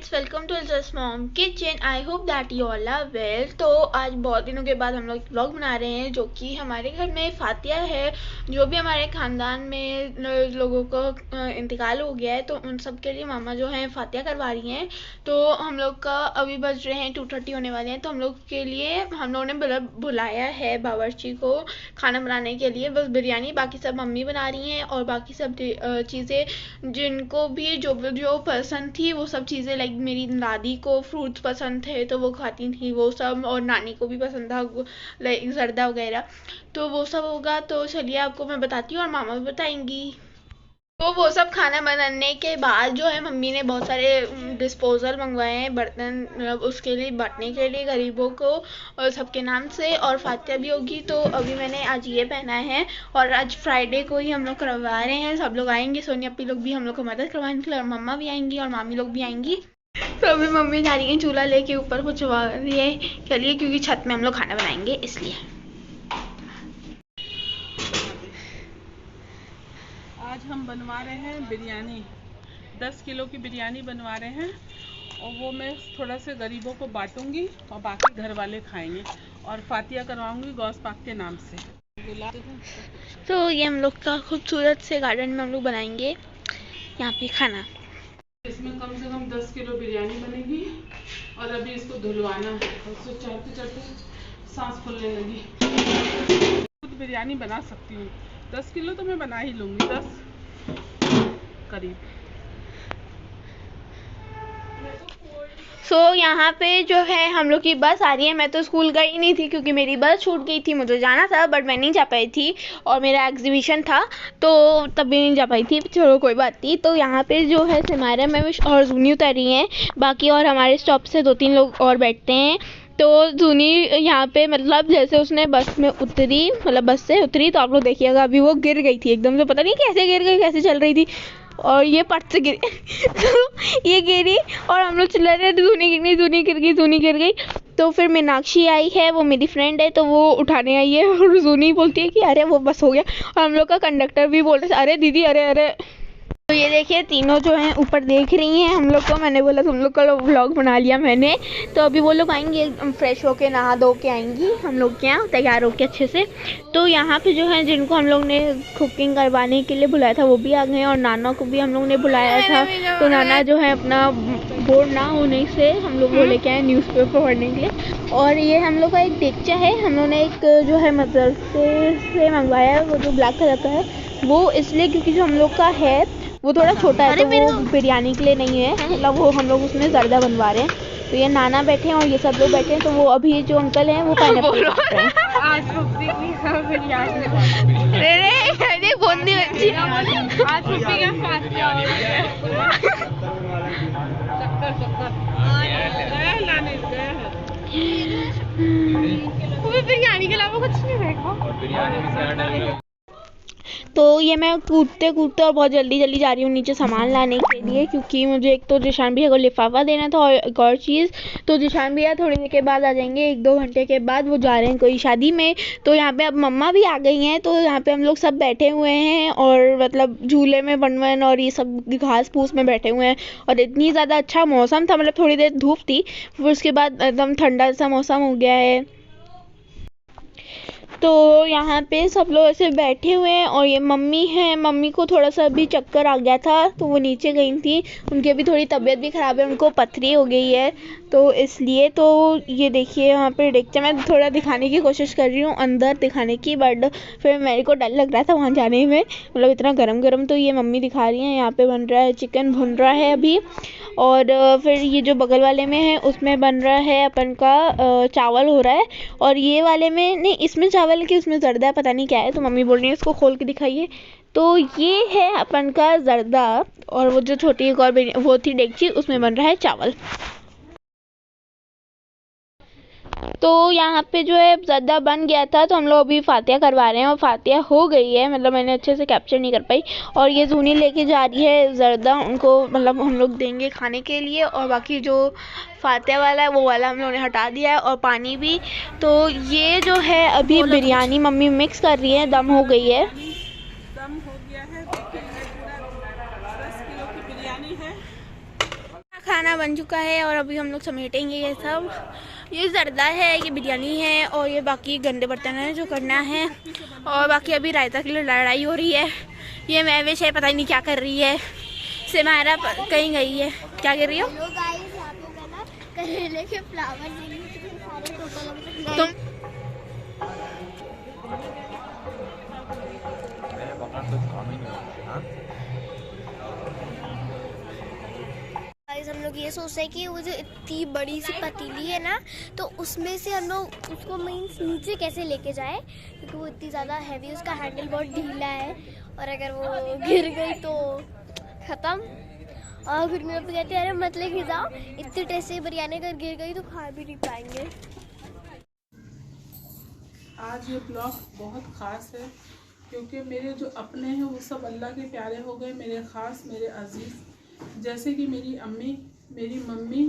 Friends, welcome to Ilza's mom kitchen. I hope that you all are well. तो आज बहुत दिनों के बाद हम लोग व्लॉग बना रहे हैं, जो कि हमारे घर में फातिया है। जो भी हमारे ख़ानदान में लोगों को इंतकाल हो गया है, तो उन सब के लिए मामा जो हैं फातिया करवा रही हैं। तो हम लोग का अभी बज रहे हैं 2:30 होने वाले हैं। तो हम लोग के लिए हम लोगों ने बुलाया है बावर्ची को खाना बनाने के लिए। बस बिरयानी बाकी सब मम्मी बना रही हैं, और बाकी सब चीज़ें जिनको भी जो पसंद थी वो सब चीज़ें, लाइक मेरी दादी को फ्रूट्स पसंद थे तो वो खाती थी वो सब, और नानी को भी पसंद था लाइक जर्दा वगैरह, तो वो सब होगा। तो चलिए आपको मैं बताती हूँ और मामा भी बताएंगी। तो वो सब खाना बनाने के बाद जो है मम्मी ने बहुत सारे डिस्पोजल मंगवाए हैं, बर्तन, मतलब उसके लिए बांटने के लिए गरीबों को और सबके नाम से, और फातिया भी होगी। तो अभी मैंने आज ये पहना है, और आज फ्राइडे को ही हम लोग करवा रहे हैं। सब लोग आएंगे, सोनिया अपी लोग भी हम लोग को मदद करवाने के लिए, और मम्मा भी आएंगी और मामी लोग भी आएंगी। तो अभी मम्मी जा रही है चूल्हा लेके ऊपर कुछ रही है के लिए, क्योंकि छत में हम लोग खाना बनाएंगे इसलिए। आज हम बनवा रहे हैं बिरयानी। 10 किलो की बिरयानी बनवा रहे हैं, और वो मैं थोड़ा से गरीबों को बांटूंगी और बाकी घर वाले खाएंगे, और फातिया करवाऊंगी गौस पाक के नाम से। तो ये हम लोग का खूबसूरत से गार्डन में हम लोग बनाएंगे यहाँ पे खाना। इसमें कम से कम 10 किलो बिरयानी बनेगी, और अभी इसको धुलवाना है। उसको चढ़ते चढ़ते सांस फूलने लगी। खुद बिरयानी बना सकती हूँ, 10 किलो तो मैं बना ही लूँगी, 10 करीब। यहाँ पे जो है हम लोग की बस आ रही है। मैं तो स्कूल गई नहीं थी क्योंकि मेरी बस छूट गई थी, मुझे जाना था बट मैं नहीं जा पाई थी, और मेरा एग्जीबिशन था तो तब भी नहीं जा पाई थी। चलो कोई बात नहीं। तो यहाँ पे जो है सिमारा में और जूनी उतर रही हैं बाकी, और हमारे स्टॉप से 2-3 लोग और बैठते हैं। तो जूनी यहाँ पे मतलब जैसे उसने बस में उतरी, मतलब बस से उतरी, तो आप लोग देखिएगा अभी वो गिर गई थी एकदम से, पता नहीं कैसे गिर गई, कैसे चल रही थी, और ये पट से गिरी ये गिरी, और हम लोग चिल्ला रहे जूनी गिर गई, जूनी गिर गई, जूनी गिर गई। तो फिर मीनाक्षी आई है, वो मेरी फ्रेंड है, तो वो उठाने आई है, और जूनी बोलती है कि अरे वो बस हो गया, और हम लोग का कंडक्टर भी बोल रहे थे अरे दीदी अरे अरे। तो ये देखिए तीनों जो हैं ऊपर देख रही हैं हम लोग को। मैंने बोला तुम लोग का व्लॉग बना लिया मैंने। तो अभी वो लोग आएंगे, फ्रेश होके नहा धो के आएंगी हम लोग के यहाँ, तैयार होके अच्छे से। तो यहाँ पे जो है जिनको हम लोग ने कुकिंग करवाने के लिए बुलाया था वो भी आ गए, और नाना को भी हम लोग ने बुलाया था। तो नाना जो है अपना बोर्ड ना होने से हम लोग वो लेके आए न्यूज़पेपर पढ़ने के लिए। और ये हम लोग का एक देगचा है, हम लोग ने एक जो है मदरसे से मंगवाया है, वो जो ब्लैक कलर का है वो इसलिए क्योंकि जो हम लोग का है वो थोड़ा छोटा है, तो वो बिरयानी के लिए नहीं है, मतलब वो हम लोग उसमें जर्दा बनवा रहे हैं। तो ये नाना बैठे हैं और ये सब लोग बैठे हैं। तो वो अभी जो अंकल हैं वो पाइनएप्पल काट रहे हैं। आज फुप्पी की बिरयानी, अरे बूंदी बच्ची, आज फुप्पी का फातिया हो गया। वो बिरयानी के अलावा कुछ नहीं देखा। तो ये मैं कूदते कूदते और बहुत जल्दी जल्दी जा रही हूँ नीचे सामान लाने के लिए, क्योंकि मुझे एक तो जिशान भैया को लिफाफा देना था, और एक और चीज़। तो जिशान भैया थोड़ी देर के बाद आ जाएंगे, 1-2 घंटे के बाद, वो जा रहे हैं कोई शादी में। तो यहाँ पे अब मम्मा भी आ गई हैं, तो यहाँ पे हम लोग सब बैठे हुए हैं, और मतलब झूले में बनवन और ये सब घास फूस में बैठे हुए हैं। और इतनी ज़्यादा अच्छा मौसम था, मतलब थोड़ी देर धूप थी, फिर उसके बाद एकदम ठंडा सा मौसम हो गया है। तो यहाँ पे सब लोग ऐसे बैठे हुए हैं, और ये मम्मी हैं, मम्मी को थोड़ा सा अभी चक्कर आ गया था तो वो नीचे गई थी, उनकी अभी थोड़ी तबीयत भी ख़राब है, उनको पथरी हो गई है तो इसलिए। तो ये देखिए यहाँ पे डेगचा मैं थोड़ा दिखाने की कोशिश कर रही हूँ अंदर दिखाने की, बट फिर मेरे को डर लग रहा था वहाँ जाने में, मतलब इतना गरम गरम। तो ये मम्मी दिखा रही हैं, यहाँ पे बन रहा है चिकन, भुन रहा है अभी। और फिर ये जो बगल वाले में है उसमें बन रहा है अपन का चावल हो रहा है, और ये वाले में नहीं, इसमें चावल की उसमें जर्दा है, पता नहीं क्या है। तो मम्मी बोल रही है इसको खोल के दिखाइए। तो ये है अपन का जर्दा, और वो जो छोटी एक और वो थी डेगची, उसमें बन रहा है चावल। तो यहाँ पे जो है ज़्यादा बन गया था, तो हम लोग अभी फातिया करवा रहे हैं, और फातिया हो गई है, मतलब मैंने अच्छे से कैप्चर नहीं कर पाई। और ये जूनी लेके जा रही है जर्दा, उनको मतलब हम लोग देंगे खाने के लिए, और बाकी जो फातिया वाला है वो वाला हम लोगों ने हटा दिया है, और पानी भी। तो ये जो है अभी बिरयानी मम्मी मिक्स कर रही है, दम हो गई है। दम हो गया है, देखिए पूरा 10 किलो की बिरयानी है। खाना बन चुका है और अभी हम लोग समेटेंगे ये सब। ये जर्दा है, ये बिरयानी है और ये बाकी गंदे बर्तन हैं जो करना है। और बाकी अभी रायता के लिए लड़ाई हो रही है। ये महविश है, पता ही नहीं क्या कर रही है। सिमारा कहीं गई है, क्या कर रही हो करेले के फ्लावर तुम? हम लोग ये सोच रहे हैं कि वो जो इतनी बड़ी सी पतीली है ना, तो उसमें से हम लोग उसको मीन्स नीचे कैसे लेके जाए, क्योंकि वो इतनी ज़्यादा हैवी, उसका हैंडल बहुत ढीला है और अगर वो गिर गई तो ख़त्म। और फिर मेरे पापा कहते हैं अरे मत लेके जाओ, इतनी टेस्टी बिरयानी अगर गिर गई तो खा भी नहीं पाएंगे। आज ये ब्लॉग बहुत ख़ास है क्योंकि मेरे जो अपने हैं वो सब अल्लाह के प्यारे हो गए, मेरे ख़ास, मेरे अजीज़। जैसे कि मेरी अम्मी, मेरी मम्मी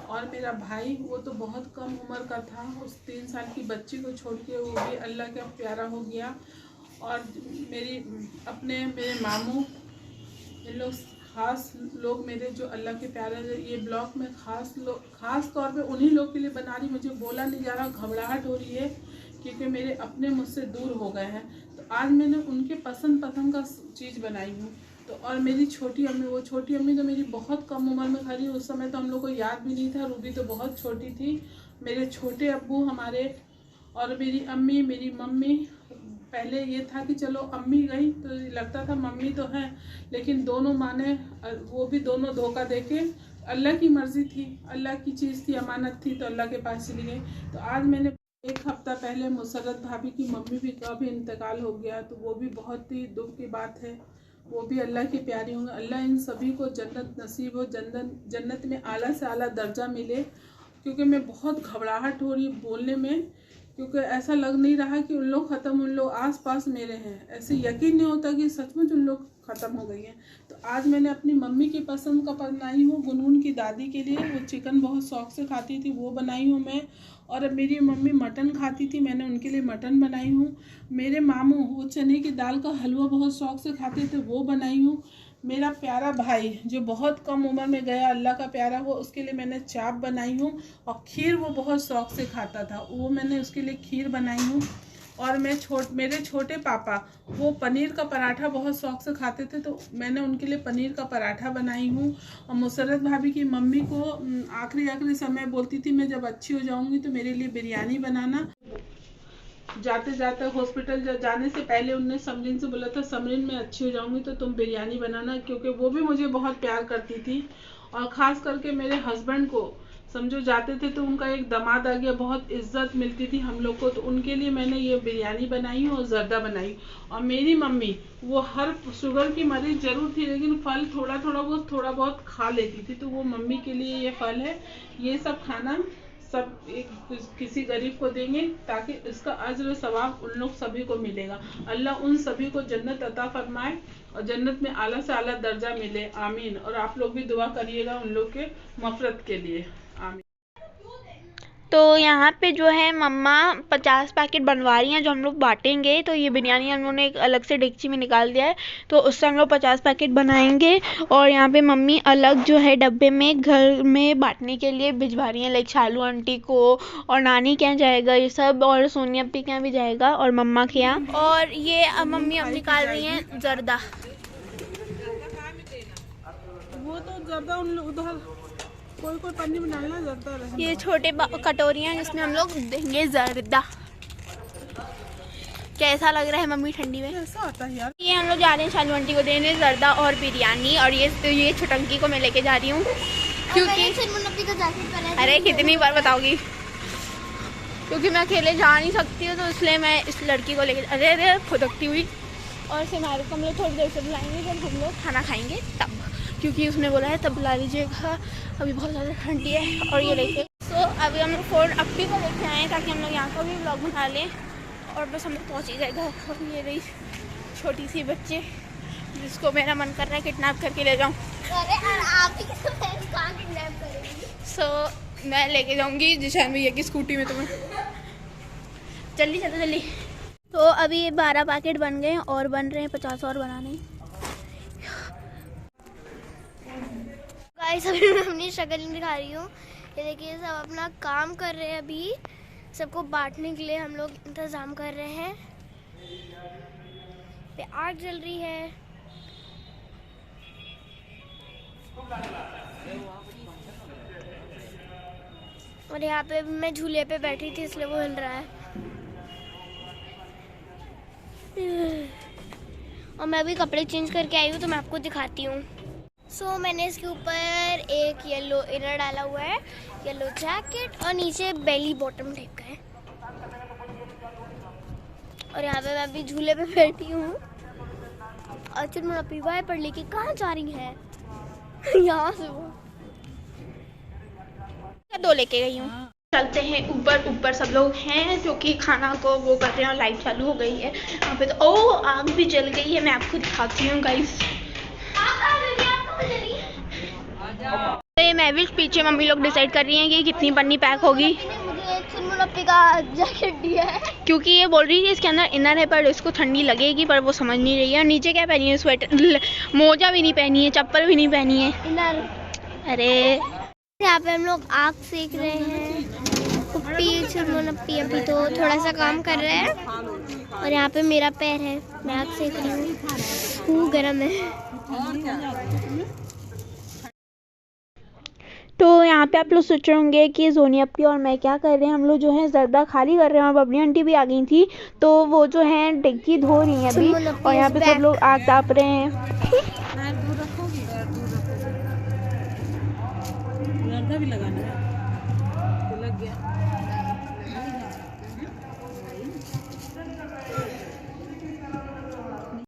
और मेरा भाई, वो तो बहुत कम उम्र का था, उस 3 साल की बच्ची को छोड़ के वो भी अल्लाह का प्यारा हो गया। और मेरे मामू, इन लोग ख़ास लोग मेरे जो अल्लाह के प्यारे। ये ब्लॉग में ख़ास तौर पे उन्हीं लोग के लिए बना रही। मुझे बोला नहीं जा रहा, घबराहट हो रही है क्योंकि मेरे अपने मुझसे दूर हो गए हैं। तो आज मैंने उनके पसंद का चीज़ बनाई हूँ। तो और मेरी छोटी अम्मी, वो छोटी अम्मी तो मेरी बहुत कम उम्र में खड़ी, उस समय तो हम लोग को याद भी नहीं था, रूबी तो बहुत छोटी थी। मेरे छोटे अब्बू हमारे और मेरी अम्मी, मेरी मम्मी। पहले ये था कि चलो अम्मी गई तो लगता था मम्मी तो है, लेकिन दोनों माँ ने, वो भी दोनों धोखा देके, अल्लाह की मर्ज़ी थी, अल्लाह की चीज़ थी, अमानत थी तो अल्लाह के पास चली गई। तो आज मैंने 1 हफ्ता पहले मुसर्रत भाभी की मम्मी भी का भी इंतकाल हो गया, तो वो भी बहुत ही दुख की बात है। वो भी अल्लाह के प्यारे होंगे। अल्लाह इन सभी को जन्नत नसीब हो, जन्नत में आला से आला दर्जा मिले। क्योंकि मैं बहुत घबराहट हो रही है बोलने में, क्योंकि ऐसा लग नहीं रहा कि उन लोग ख़त्म, उन लोग आस पास मेरे हैं। ऐसे यकीन नहीं होता कि सचमुच उन लोग ख़त्म हो गई हैं। तो आज मैंने अपनी मम्मी की पसंद का बनाई हूँ, गुनगुन की दादी के लिए। वो चिकन बहुत शौक से खाती थी, वो बनाई हूँ मैं। और अब मेरी मम्मी मटन खाती थी, मैंने उनके लिए मटन बनाई हूँ। मेरे मामू वो चने की दाल का हलवा बहुत शौक से खाते थे, वो बनाई हूँ। मेरा प्यारा भाई जो बहुत कम उम्र में गया, अल्लाह का प्यारा हो, उसके लिए मैंने चाप बनाई हूँ। और खीर वो बहुत शौक से खाता था, वो मैंने उसके लिए खीर बनाई हूँ। और मेरे छोटे पापा, वो पनीर का पराठा बहुत शौक से खाते थे, तो मैंने उनके लिए पनीर का पराठा बनाई हूँ। और मुसर्रत भाभी की मम्मी को आखिरी समय बोलती थी मैं जब अच्छी हो जाऊँगी तो मेरे लिए बिरयानी बनाना। जाते जाते हॉस्पिटल जाने से पहले उनने समरीन से बोला था, समरीन मैं अच्छी हो जाऊंगी तो तुम बिरयानी बनाना, क्योंकि वो भी मुझे बहुत प्यार करती थी। और ख़ास करके मेरे हस्बैंड को समझो जाते थे तो उनका एक दामाद आ गया, बहुत इज्जत मिलती थी हम लोग को, तो उनके लिए मैंने ये बिरयानी बनाई और जर्दा बनाई। और मेरी मम्मी वो हर शुगर की मरीज जरूर थी, लेकिन फल थोड़ा बहुत खा लेती थी, तो वो मम्मी के लिए ये फल है। ये सब खाना सब किसी गरीब को देंगे ताकि इसका अज्र सवाब उन लोग सभी को मिलेगा। अल्लाह उन सभी को जन्नत अता फरमाए और जन्नत में आला से आला दर्जा मिले, आमीन। और आप लोग भी दुआ करिएगा उन लोग के मफरत के लिए, आमीन। तो यहाँ पे जो है मम्मा 50 पैकेट बनवा रही हैं जो हम लोग बांटेंगे। तो ये बिरयानी हम लोगों ने एक अलग से डेगची में निकाल दिया है, तो उससे हम लोग 50 पैकेट बनाएंगे। और यहाँ पे मम्मी अलग जो है डब्बे में घर में बांटने के लिए भिजवा रही हैं, लाइक शालू आंटी को, और नानी के यहाँ जाएगा ये सब, और सोनी अप्पी के यहाँ भी जाएगा, और मम्मा के यहाँ। और ये अब मम्मी अब निकाल रही हैं जर्दा। वो तो जर्दा उन लोग उधर कोई पन्नी में डालना जर्दा रहे। ये छोटे कटोरियाँ जिसमें हम लोग देंगे जर्दा। कैसा लग रहा है मम्मी ठंडी में? ऐसा होता है यार। ये हम लोग जा रहे हैं शालू आंटी को देने जर्दा और बिरयानी। और ये छुटंकी को मैं लेके जा रही हूँ क्योंकि अरे कितनी बार बताओगी, क्योंकि मैं अकेले जा नहीं सकती हूँ, तो इसलिए मैं इस लड़की को लेके अरे खुदकती हुई। और सिमारू को हम लोग थोड़ी देर से बुलाएंगे जब हम लोग खाना खाएंगे तब, क्योंकि उसने बोला है तब बुला लीजिएगा, अभी बहुत ज़्यादा ठंडी है। और ये लेके अभी हम लोग फोन अप्पी को लेके आए हैं ताकि हम लोग यहाँ का भी व्लॉग बना लें। और बस हम लोग पहुँच ही जाएगा। और ये रही छोटी सी बच्चे जिसको मेरा मन कर रहा है किडनैप करके ले जाऊँ। मैं लेके जाऊँगी जिशान भैया की स्कूटी में तुम्हें। जल्दी चलो जल्दी। तो अभी ये 12 पैकेट बन गए और बन रहे हैं 50 और बनाने। गाइस अभी मैं अपनी शक्ल नहीं दिखा रही हूँ। ये देखिए सब अपना काम कर रहे हैं, अभी सबको बांटने के लिए हम लोग इंतज़ाम कर रहे हैं। पे आग जल रही है। और यहाँ पे मैं झूले पे बैठी थी इसलिए वो हिल रहा है। और मैं अभी कपड़े चेंज करके आई हूँ तो मैं आपको दिखाती हूँ। सो मैंने इसके ऊपर एक येलो इनर डाला हुआ है, येलो जैकेट, और नीचे बेली बॉटम टाइप का है। और यहाँ पे मैं अभी झूले पे बैठी हूँ। अच्छा मेरा पीवाई पर लेके कहाँ जा रही है? यहाँ से वो 2 लेके गई हूँ। चलते हैं ऊपर। ऊपर सब लोग हैं जो कि खाना को वो कर रहे हैं और लाइट चालू हो गई है यहाँ पे। तो ओ आग भी जल गई है, मैं आपको दिखाती हूँ गाइस। मैं भी पीछे मम्मी लोग डिसाइड कर रही हैं कि कितनी पन्नी पैक होगी। मुझे चुनमुनप्पी का जैकेट दिया है क्योंकि ये बोल रही है इसके अंदर इनर है पर इसको ठंडी लगेगी, पर वो समझ नहीं रही है। और नीचे क्या पहनी है? स्वेटर, मोजा भी नहीं पहनी है, चप्पल भी नहीं पहनी है। इनर। अरे यहाँ पे हम लोग आग सेक रहे हैं। पुप्पी चुनमुनप्पी अभी तो थोड़ा सा काम कर रहे हैं। और यहाँ पे मेरा पैर है, मैं आग सेक रही हूँ। खूब गर्म है। तो यहाँ पे आप लोग सोच रहे होंगे कि जोनी अपी और मैं क्या कर रहे हैं। हम लोग जो है जर्दा खाली कर रहे हैं और बबली आंटी भी आ गई थी, तो वो जो है डिग्गी धो रही हैं अभी। और यहाँ पे सब लोग आग ताप रहे हैं। भी लगाना है।